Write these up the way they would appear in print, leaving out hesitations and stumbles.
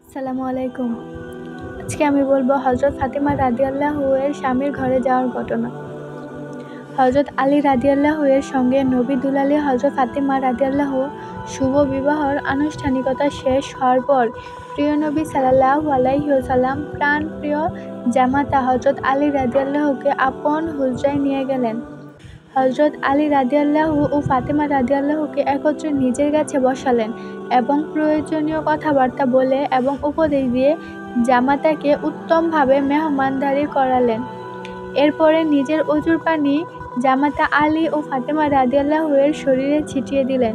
আসসালামু আলাইকুম। আজকে আমি বলবো হযরত ফাতিমা রাদিয়াল্লাহু এর স্বামীর ঘরে যাওয়ার ঘটনা। হযরত আলী রাদিয়াল্লাহু এর সঙ্গে নবী দুলালী হযরত ফাতিমা রাদিয়াল্লাহু শুভ বিবাহর আনুষ্ঠানিকতা শেষ হওয়ার পর প্রিয় নবী সাল্লাল্লাহু আলাইহি ওয়াসাল্লাম প্রাণপ্রিয় জামাতা হযরত আলী রাদিয়াল্লাহুকে আপন হুজরায় নিয়ে গেলেন। হযরত আলী রাদিয়াল্লাহু ও ফাতিমা রাদিয়াল্লাহুকে একত্রে নিজের কাছে বসালেন এবং প্রয়োজনীয় কথাবার্তা বলে এবং উপদেশ দিয়ে জামাতাকে উত্তমভাবে মেহমানদারি করালেন। এরপরে নিজের অজুর পানি জামাতা আলী ও ফাতিমা রাদিয়াল্লাহু এর শরীরে ছিটিয়ে দিলেন।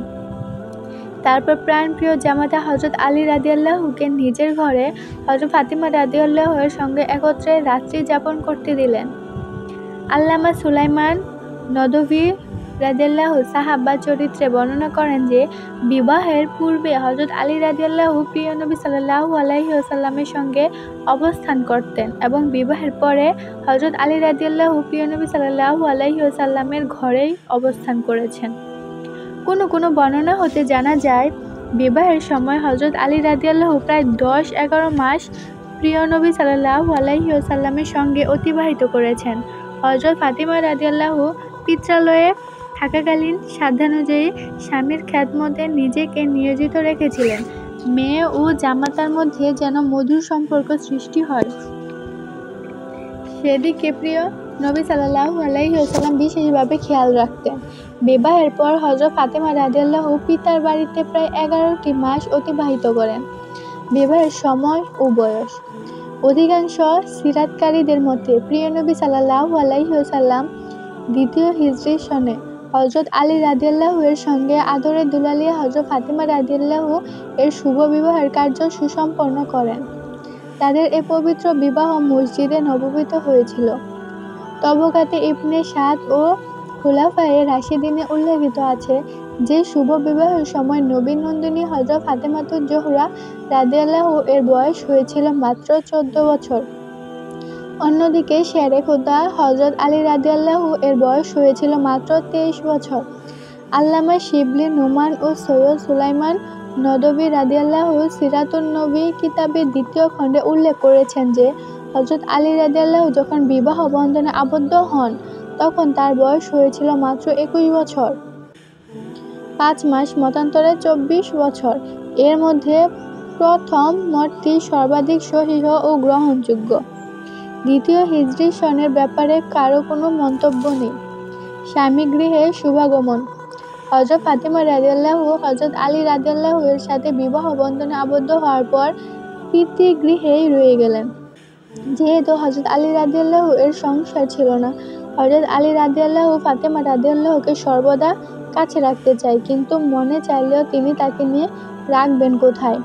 তারপর প্রাণপ্রিয় জামাতা হযরত আলী রাদিয়াল্লাহুকে নিজের ঘরে হযরত ফাতিমা রাদিয়াল্লাহু এর সঙ্গে একত্রে রাত্রি যাপন করতে দিলেন। আল্লামা সুলাইমান নদভী রাদিয়াল্লাহু সাহাবা চরিত্রে বর্ণনা করেন যে, বিবাহের পূর্বে হযরত আলী রাদিয়াল্লাহু প্রিয় নবী সাল্লাল্লাহু আলাইহি ওয়াসাল্লামের সঙ্গে অবস্থান করতেন এবং বিবাহের পরে হযরত আলী রাদিয়াল্লাহু প্রিয় নবী সাল্লাল্লাহু আলাইহি ওয়াসাল্লামের ঘরেই অবস্থান করেছেন। কোনো বর্ণনা হতে জানা যায়, বিবাহের সময় হযরত আলী রাদিয়াল্লাহু প্রায় 10-11 মাস প্রিয় নবী সাল্লাল্লাহু আলাইহি ওয়াসাল্লামের সঙ্গে অতিবাহিত করেছেন। হযরত ফাতিমা রাদিয়াল্লাহু পিত্রালয়ে থাকাকালীন সাধ্যানুযায়ী স্বামীর খেদমতে নিজেকে নিয়োজিত রেখেছিলেন। মেয়ে ও জামাতার মধ্যে যেন মধুর সম্পর্ক সৃষ্টি হয়, সেদিকে প্রিয় নবী সাল্লাল্লাহু আলাইহি ওয়াসাল্লাম বিশেষভাবে খেয়াল রাখতেন। বিবাহের পর হযরত ফাতিমা রাদিয়াল্লাহু পিতার বাড়িতে প্রায় 11টি মাস অতিবাহিত করেন। বিবাহের সময় ও বয়স। অধিকাংশ সিরাতকারীদের মতে প্রিয় নবী সাল্লাল্লাহু আলাইহি ওয়াসাল্লাম দ্বিতীয় হিজরি সনে হযরত আলী রাদিয়াল্লাহু এর সঙ্গে আদরের দুলালী হযরত ফাতিমা রাদিয়াল্লাহু এর শুভ বিবাহের কার্য সুসম্পন্ন করেন। তাদের এ পবিত্র বিবাহ মসজিদে নববীতে হয়েছিল। তবকাতে ইবনে সাদ ও খুলাফায়ে রাশিদিনে উল্লেখিত আছে যে শুভ বিবাহের সময় নবী নন্দিনী হযরত ফাতেমাতুজ জোহরা রাদিয়াল্লাহু এর বয়স হয়েছিল মাত্র 14 বছর। অন্যদিকে শেরে খুদা হযরত আলী রাদিয়াল্লাহু এর বয়স হয়েছিল মাত্র 23 বছর। আল্লামা শিবলি নুমান ও সৈয়দ সুলাইমান নদভী রাদিয়াল্লাহু সিরাতুন নবী কিতাবের 2য় খণ্ডে উল্লেখ করেছেন যে, হযরত আলী রাদিয়াল্লাহু যখন বিবাহ বন্ধনে আবদ্ধ হন তখন তার বয়স হয়েছিল মাত্র 21 বছর 5 মাস, মতান্তরে 24 বছর। এর মধ্যে প্রথম মতটি সর্বাধিক সহিহ ও গ্রহণযোগ্য। দ্বিতীয় হিজরি সনের ব্যাপারে কারো কোনো মন্তব্য নেই। স্বামী গৃহে শুভাগমন। হযরত ফাতিমা রাদিয়াল্লাহু হযরত আলী রাদিয়াল্লাহু এর সাথে বিবাহ বন্ধনে আবদ্ধ হওয়ার পর পিতৃগৃহেই রয়ে গেলেন। যেহেতু হযরত আলী রাদিয়াল্লাহু এর সংসার ছিল না, হযরত আলী রাদিয়াল্লাহু ফাতিমা রাদিয়াল্লাহুকে সর্বদা কাছে রাখতে চায়, কিন্তু মনে চাইলেও তিনি তাকে নিয়ে রাখবেন কোথায়?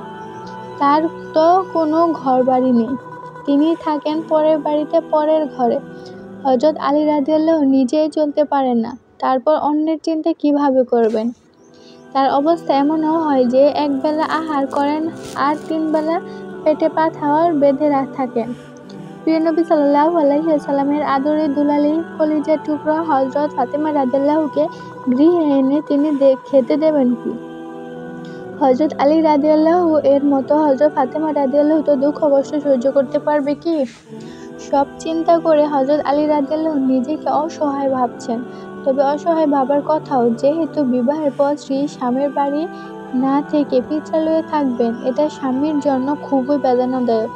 তার তো কোনো ঘরবাড়ি নেই। তিনি থাকেন পরের বাড়িতে, পরের ঘরে। হযরত আলী রাদিয়াল্লাহু নিজেই চলতে পারেন না, তারপর অন্যের চিন্তা কিভাবে করবেন? তার অবস্থা এমনও হয় যে একবেলা আহার করেন আর 3 বেলা পেটে পাথর বেঁধে থাকেন। প্রিয় নবী সাল্লাল্লাহু আলাইহি ওয়াসাল্লামের আদরের দুলালী কলিজার টুকরা হযরত ফাতিমা রাদিয়াল্লাহুকে গৃহে এনে তিনি খেতে দেবেন কি? হযরত আলী রাদিয়াল্লাহু এর মতো হযরত ফাতিমা রাদিয়াল্লাহু তো দুঃখ কষ্ট সহ্য করতে পারবে কি? সব চিন্তা করে হযরত আলী রাদিয়াল্লাহু নিজেকে অসহায় ভাবছেন। তবে অসহায় ভাবার কথাও, যেহেতু বিবাহের পর স্ত্রী স্বামীর বাড়ি না থেকে পিত্রালয়ে থাকবেন, এটা স্বামীর জন্য খুবই বেদনাদায়ক।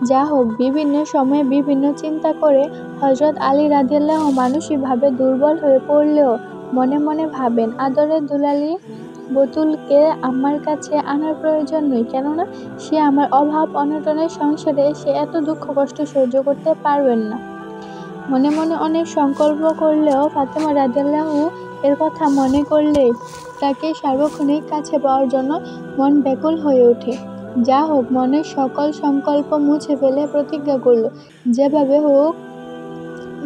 যা হোক, বিভিন্ন সময়ে বিভিন্ন চিন্তা করে হযরত আলী রাদিয়াল্লাহু মানসিকভাবে দুর্বল হয়ে পড়লেও মনে মনে ভাবেন, আদরের দুলালী বতুলকে আমার কাছে আনার প্রয়োজন নেই, কেননা সে আমার অভাব অনটনের সংসারে সে এত দুঃখ কষ্ট সহ্য করতে পারবেন না। মনে মনে অনেক সংকল্প করলেও ফাতিমা রাদিয়াল্লাহু এর কথা মনে করলেই তাকে সার্বক্ষণিক কাছে পাওয়ার জন্য মন ব্যাকুল হয়ে ওঠে। যা হোক, মনের সকল সংকল্প মুছে ফেলে প্রতিজ্ঞা করল, যেভাবে হোক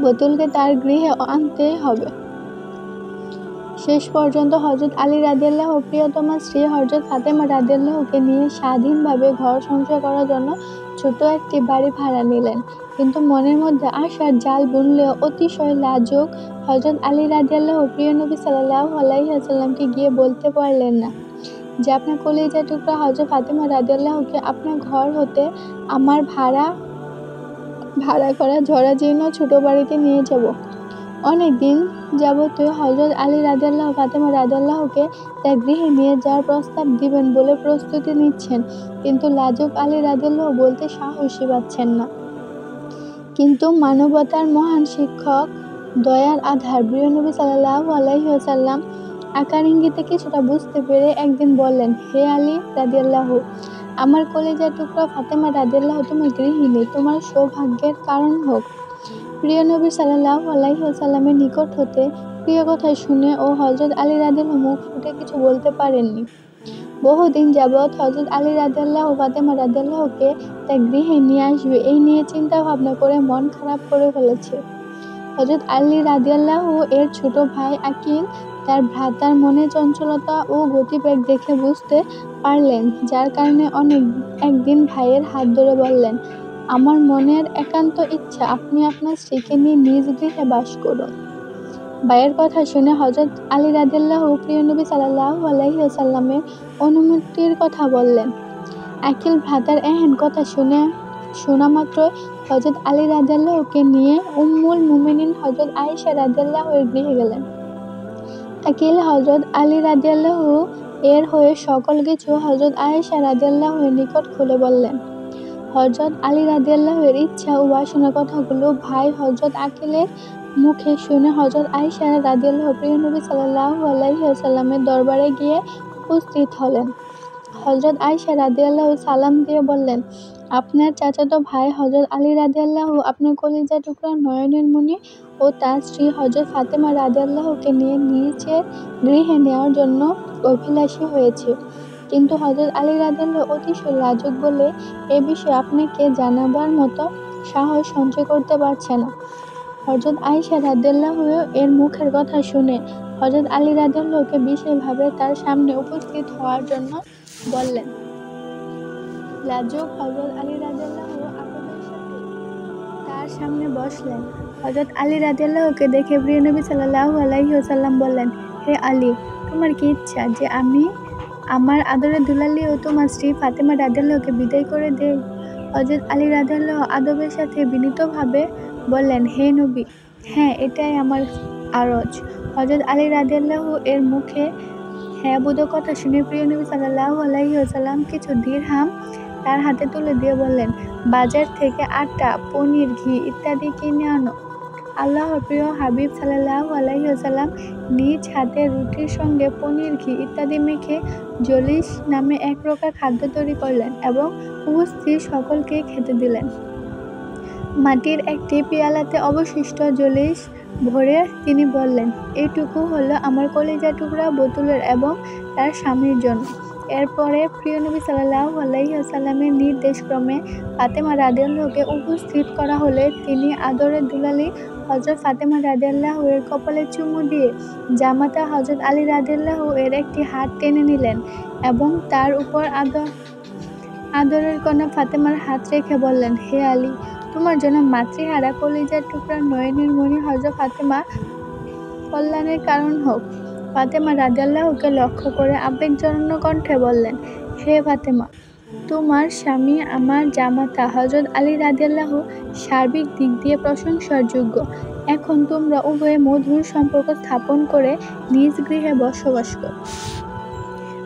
বতুলকে তার গৃহে আনতে হবে। শেষ পর্যন্ত হযরত আলী রাদিয়াল্লাহু প্রিয়তমা স্ত্রী হযরত ফাতিমা রাদিয়াল্লাহুকে নিয়ে স্বাধীনভাবে ঘর সংসার করার জন্য ছোট একটি বাড়ি ভাড়া নিলেন। কিন্তু মনের মধ্যে আশার জাল বুনলেও অতিশয় লাজুক হযরত আলী রাদিয়াল্লাহু প্রিয় নবী সাল্লাল্লাহু আলাইহি ওয়াসাল্লামকে গিয়ে বলতে পারলেন না। যে আপনার কলিজার টুকরা হযরত ফাতেমা রাদিয়াল্লাহুকে আপনার ঘর হতে আমার ভাড়া করা জরাজীর্ণ ছোট বাড়িতে নিয়ে যাব। অনেক দিন যাবতীয় হযরত আলী রাদিয়াল্লাহু ফাতেমা রাদিয়াল্লাহুকে তার গৃহে নিয়ে যাওয়ার প্রস্তাব দিবেন বলে প্রস্তুতি নিচ্ছেন, কিন্তু লাজুক আলী রাদিয়াল্লাহু বলতে সাহসই পাচ্ছেন না। কিন্তু মানবতার মহান শিক্ষক, দয়ার আধার প্রিয় নবী সাল্লাল্লাহু আলাইহি ওয়াসাল্লাম আকার ইঙ্গিতে কিছুটা বুঝতে পেরে একদিন বললেন, হে আলী রাদিয়াল্লাহু, আমার কলিজার টুকরা ফাতেমা রাদিয়াল্লাহু তোমার গৃহিণী, তোমার সৌভাগ্যের কারণ হোক। প্রিয় নবী সাল্লাল্লাহু আলাইহি ওয়াসাল্লামের নিকট হতে প্রিয় কথা শুনে ও হযরত আলী রাদিয়াল্লাহু মুখ ফুটে কিছু বলতে পারেননি। বহুদিন যাবৎ হযরত আলী রাদিয়াল্লাহু ফাতেমা রাদিয়াল্লাহুকে তার গৃহে নিয়ে আসবে এই নিয়ে চিন্তা ভাবনা করে মন খারাপ করে ফেলেছে। হযরত আলী রাদিয়াল্লাহু এর ছোট ভাই আকিল তার ভ্রাতার মনে চঞ্চলতা ও গতিবেগ দেখে বুঝতে পারলেন, যার কারণে একদিন ভাইয়ের হাত ধরে বললেন, আমার মনের একান্ত ইচ্ছা আপনি আপনার স্ত্রীকে নিয়ে নিজ গৃহে বাস করুন। ভাইয়ের কথা শুনে হযরত আলী রাদিয়াল্লাহু প্রিয় নবী সাল্লাল্লাহু আলাইহি ওয়াসাল্লামের অনুমতির কথা বললেন। আকিল ভ্রাতার এহেন কথা শোনা মাত্র হযরত আলী রাদিয়াল্লাহুকে নিয়ে উম্মুল মুমিনিন হযরত আয়েশা রাদিয়াল্লাহু এর গৃহে গেলেন। আকিল হযরত আলী রাদিয়াল্লাহু এর হয়ে সকল কিছু হযরত আয়েশা রাদিয়াল্লাহু এর নিকট খুলে বললেন। হযরত আলী রাদিয়াল্লাহু এর ইচ্ছা ও বাসনার কথাগুলো ভাই হযরত আকিলের মুখে শুনে হযরত আয়েশা রাদিয়াল্লাহু প্রিয় নবী সাল্লাল্লাহু আলাইহি ওয়াসাল্লামের দরবারে গিয়ে উপস্থিত হলেন। হযরত আয়েশা রাদিয়াল্লাহু সালাম দিয়ে বললেন, আপনার চাচাতো ভাই হযরত আলী রাদিয়াল্লাহু আপনার কলিজার টুকরা নয়নের মণি ও তার স্ত্রী হযরত ফাতেমা রাদিয়াল্লাহুকে নিয়ে নিজের গৃহে নেওয়ার জন্য অভিলাষী হয়েছে, কিন্তু হযরত আলী রাদিয়াল্লাহু অতিশয় লাজুক বলে এ বিষয়ে আপনাকে জানাবার মতো সাহস সঞ্চয় করতে পারছে না। হযরত আয়েশা রাদিয়াল্লাহু এর মুখের কথা শুনে হযরত আলী রাদিয়াল্লাহুকে বিশেষভাবে তার সামনে উপস্থিত হওয়ার জন্য বললেন। লাজুক হযরত আলী রাদিয়াল্লাহু আদবের সাথে তার সামনে বসলেন। হযরত আলী রাদিয়াল্লাহুকে দেখে প্রিয় নবী সাল্লাল্লাহু আলাইহি ওয়াসাল্লাম বললেন, হে আলী, তোমার কি ইচ্ছা যে আমি আমার আদরের দুলালি ও তোমার স্ত্রী ফাতেমা রাদিয়াল্লাহুকে বিদায় করে দেই? হযরত আলী রাদিয়াল্লাহু আদবের সাথে বিনীতভাবে বললেন, হে নবী, হ্যাঁ, এটাই আমার আরজ। হযরত আলী রাদিয়াল্লাহু এর মুখে হ্যাঁ বোধক কথা শুনে প্রিয় নবী সাল্লাল্লাহু আলাইহি ওয়াসাল্লাম কিছু দিরহাম তার হাতে তুলে দিয়ে বললেন, বাজার থেকে আটা, পনির, ঘি ইত্যাদি কিনে আনো। আল্লাহর প্রিয় হাবিব সাল্লাল্লাহু আলাইহি ওয়াসাল্লাম নিজ হাতে রুটির সঙ্গে পনির, ঘি ইত্যাদি মেখে জলিস নামে এক প্রকার খাদ্য তৈরি করলেন এবং উপস্থিত সকলকে খেতে দিলেন। মাটির একটি পেয়ালাতে অবশিষ্ট জলিস ভরে তিনি বললেন, এইটুকু হলো আমার কলিজার টুকরা বতুলের এবং তার স্বামীর জন্য। এরপরে প্রিয় নবী সাল্লাল্লাহু আলাইহি ওয়াসাল্লামের নির্দেশক্রমে ফাতেমা রাদিয়াল্লাহুকে উপস্থিত করা হলে তিনি আদরের দুলালি হযরত ফাতেমা রাদিয়াল্লাহু এর কপালে চুমু দিয়ে জামাতা হযরত আলী রাদিয়াল্লাহু এর একটি হাত টেনে নিলেন এবং তার উপর আদরের কন্যা ফাতেমার হাত রেখে বললেন, হে আলী, তোমার জন্য মাতৃহারা কলিজার টুকরা নয়নের মণি হযরত ফাতেমা কল্যাণের কারণ হোক। ফাতেমা রাদিয়াল্লাহুকে লক্ষ্য করে আবেগজনক কণ্ঠে বললেন, হে ফাতেমা, তোমার স্বামী আমার জামাতা হযরত আলী রাদিয়াল্লাহু সার্বিক দিক দিয়ে প্রশংসার যোগ্য। এখন তোমরা উভয়ে মধুর সম্পর্ক স্থাপন করে নিজ গৃহে বসবাস করো।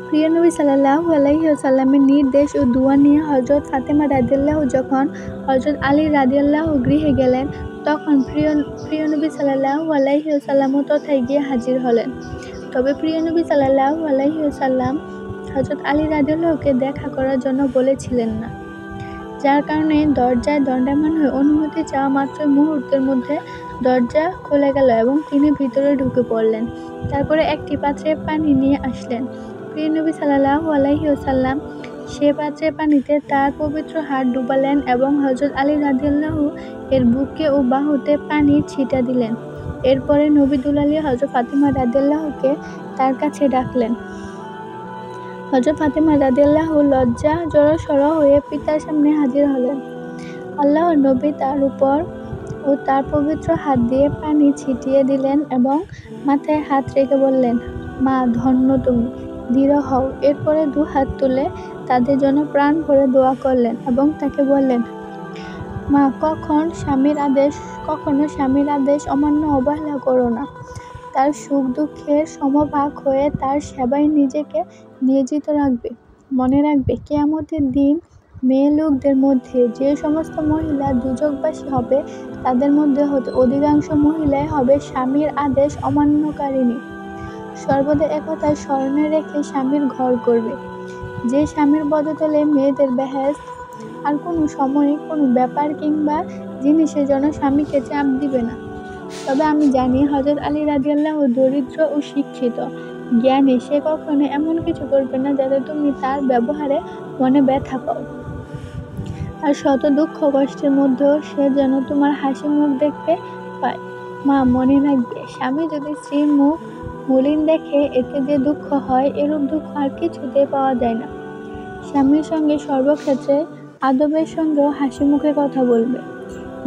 প্রিয় নবী সাল্লাল্লাহু আলাইহি ওয়াসাল্লামের নির্দেশ ও দুয়া নিয়ে হযরত ফাতেমা রাদিয়াল্লাহু যখন হযরত আলী রাদিয়াল্লাহু গৃহে গেলেন, তখন প্রিয় নবী সাল্লাল্লাহু আলাইহি ওয়াসাল্লামও তথায় গিয়ে হাজির হলেন। তবে প্রিয় নবী সাল্লাল্লাহু আলাইহি ওয়াসাল্লাম হযরত আলী রাদিয়াল্লাহুকে দেখা করার জন্য বলেছিলেন না, যার কারণে দরজায় দণ্ডায়মান হয়ে অনুমতি চাওয়া মাত্রই মুহূর্তের মধ্যে দরজা খুলে গেল এবং তিনি ভিতরে ঢুকে পড়লেন। তারপরে একটি পাত্রে পানি নিয়ে আসলেন। প্রিয় নবী সাল্লাল্লাহু আলাইহি ওয়াসাল্লাম সে পাত্রের পানিতে তার পবিত্র হাত ডুবালেন এবং হযরত আলী রাদিয়াল্লাহু এর বুকে ও বাহুতে পানি ছিটা দিলেন। এরপরে নবী দুলালি হযরত ফাতেমা রাদিয়াল্লাহুকে তার কাছে ডাকলেন। হযরত ফাতেমা রাদিয়াল্লাহু লজ্জা জড়সড় হয়ে পিতার সামনে হাজির হলেন। আল্লাহর নবী তার উপর ও তার পবিত্র হাত দিয়ে পানি ছিটিয়ে দিলেন এবং মাথায় হাত রেখে বললেন, মা, ধন্য তুমি, দৃঢ় হও। এরপরে 2 হাত তুলে তাদের জন্য প্রাণ ভরে দোয়া করলেন এবং তাকে বললেন, মা, কখনো স্বামীর আদেশ অমান্য অবহেলা করো না। তার সুখ দুঃখের সমভাগ হয়ে তার সেবায় নিজেকে নিয়োজিত রাখবে। মনে রাখবে, কিয়ামতের দিন মেয়ে লোকদের মধ্যে যে সমস্ত মহিলা দুজকবাসী হবে, তাদের মধ্যে হতে অধিকাংশ মহিলাই হবে স্বামীর আদেশ অমান্যকারিণী। সর্বদা একথা স্মরণে রেখে স্বামীর ঘর করবে। যে স্বামীর পদতলে মেয়েদের বেহেশত, আর কোনো সময়ে কোনো ব্যাপার কিংবা জিনিসের জন্য স্বামীকে চাপ দিবে না। তবে আমি জানি হযরত আলী রাদিয়াল্লাহু দরিদ্র ও শিক্ষিত, জ্ঞানী। সে কখনো এমন কিছু করবে না যাতে তুমি তার ব্যবহারে মনে ব্যথা পাও। আর শত দুঃখ কষ্টের মধ্যেও সে যেন তোমার হাসি মুখ দেখতে পায়। মা, মনে রাখবে, স্বামী যদি স্ত্রীর মুখ মলিন দেখে এতে যে দুঃখ হয়, এরূপ দুঃখ আর কিছুতেই পাওয়া যায় না। স্বামীর সঙ্গে সর্বক্ষেত্রে আদবের সঙ্গেও হাসি মুখে কথা বলবে।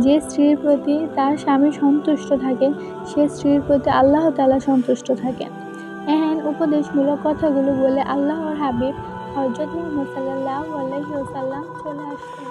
যে স্ত্রীর প্রতি তার স্বামী সন্তুষ্ট থাকে, সে স্ত্রীর প্রতি আল্লাহ তাআলা সন্তুষ্ট থাকেন। এহেন উপদেশমূলক কথাগুলো বলে আল্লাহর হাবিব হযরত মুহাম্মদ সাল্লাল্লাহু আলাইহি ওয়াসাল্লাম চলে আসলেন।